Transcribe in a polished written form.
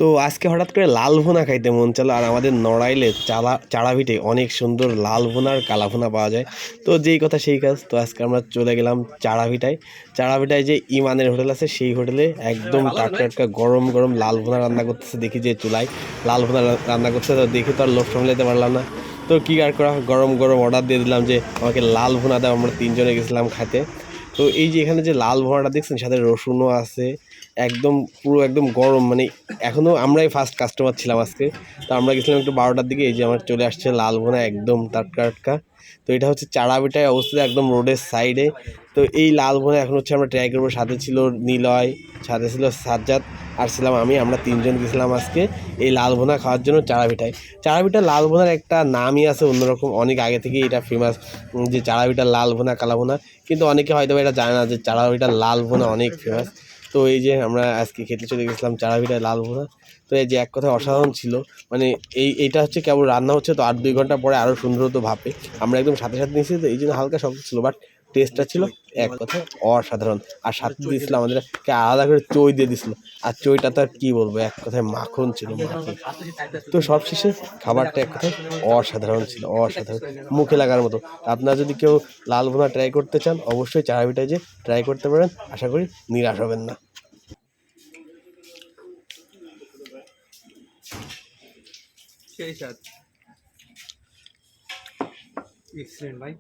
তো আজকে হঠাৎ করে লাল ভুনা খাইতে মন চালো, আর আমাদের নড়াইলে চাড়াভিটে অনেক সুন্দর লাল ভুনা আর কালা ভুনা পাওয়া যায়। তো যেই কথা সেই কাজ, তো আজকে আমরা চলে গেলাম চাড়াভিটায় যে ইমানের হোটেল আছে সেই হোটেলে একদম টাটকা গরম গরম লাল ভুনা রান্না করতেছে। দেখি যে চুলায় লাল ভুনা রান্না করতেছে, তো দেখি তো আর লোভ সামলাতে পারলাম না। তো কী আর করা, গরম গরম অর্ডার দিয়ে দিলাম যে আমাকে লাল ভুনা দাও। আমরা তিনজনে গেছিলাম খাতে। তো এই যে এখানে যে লাল ভুনাটা দেখছেন, সাথে রসুনও আছে, একদম পুরো একদম গরম, মানে এখনও আমরাই ফার্স্ট কাস্টমার ছিলাম আজকে। তো আমরা গেছিলাম একটু 12টার দিকে, এই যে আমার চলে আসছে লাল ভুনা একদম টাটকা। তো এটা হচ্ছে চাড়াভিটায় অবস্থিত, একদম রোডের সাইডে। তো এই লাল ভুনা এখন হচ্ছে আমরা ট্রাই করবো। সাথে ছিল নিলয়, সাথে ছিল সাজ্জাদ, আর ছিলাম আমি। আমরা তিনজন গেছিলাম আজকে এই লাল ভুনা খাওয়ার জন্য চাড়াভিটা লাল ভুনার একটা নামই আছে অন্যরকম, অনেক আগে থেকেই এটা ফেমাস যে চাড়াভিটার লাল ভুনা কালা ভুনা। কিন্তু অনেকে হয়তো এটা জানে না যে চাড়াভিটার লাল ভুনা অনেক ফেমাস। তো এই যে আমরা আজকে খেতে চলে গেছিলাম চাড়াভিটায় লাল ভুনা। তো এই যে এক কথায় অসাধারণ ছিল, মানে এইটা হচ্ছে কেবল রান্না হচ্ছে, তো 8-2 ঘন্টা পরে আরও সুন্দর হতো ভাপে। আমরা একদম সাথে নিয়েছি, তো এই জন্য হালকা শক্ত ছিল, বাট টেস্টটা ছিল এক কথায় অসাধারণ। আর সাথে দিয়েছিল আমাদেরকে আলাদা করে চই দিয়ে দিছিল, আর চইটা তো আর কী বলবো, এক কথায় মাখন ছিল, মাখন। তো সবশেষে খাবারটা এক কথায় অসাধারণ ছিল, অসাধারণ, মুখে লাগার মতো। আপনারা যদি কেউ লাল ভুনা ট্রাই করতে চান, অবশ্যই চাড়াভিটায় যে ট্রাই করতে পারেন, আশা করি নিরাশ হবেন না। সেই স্বাদ, এক্সিলেন্ট ভাই।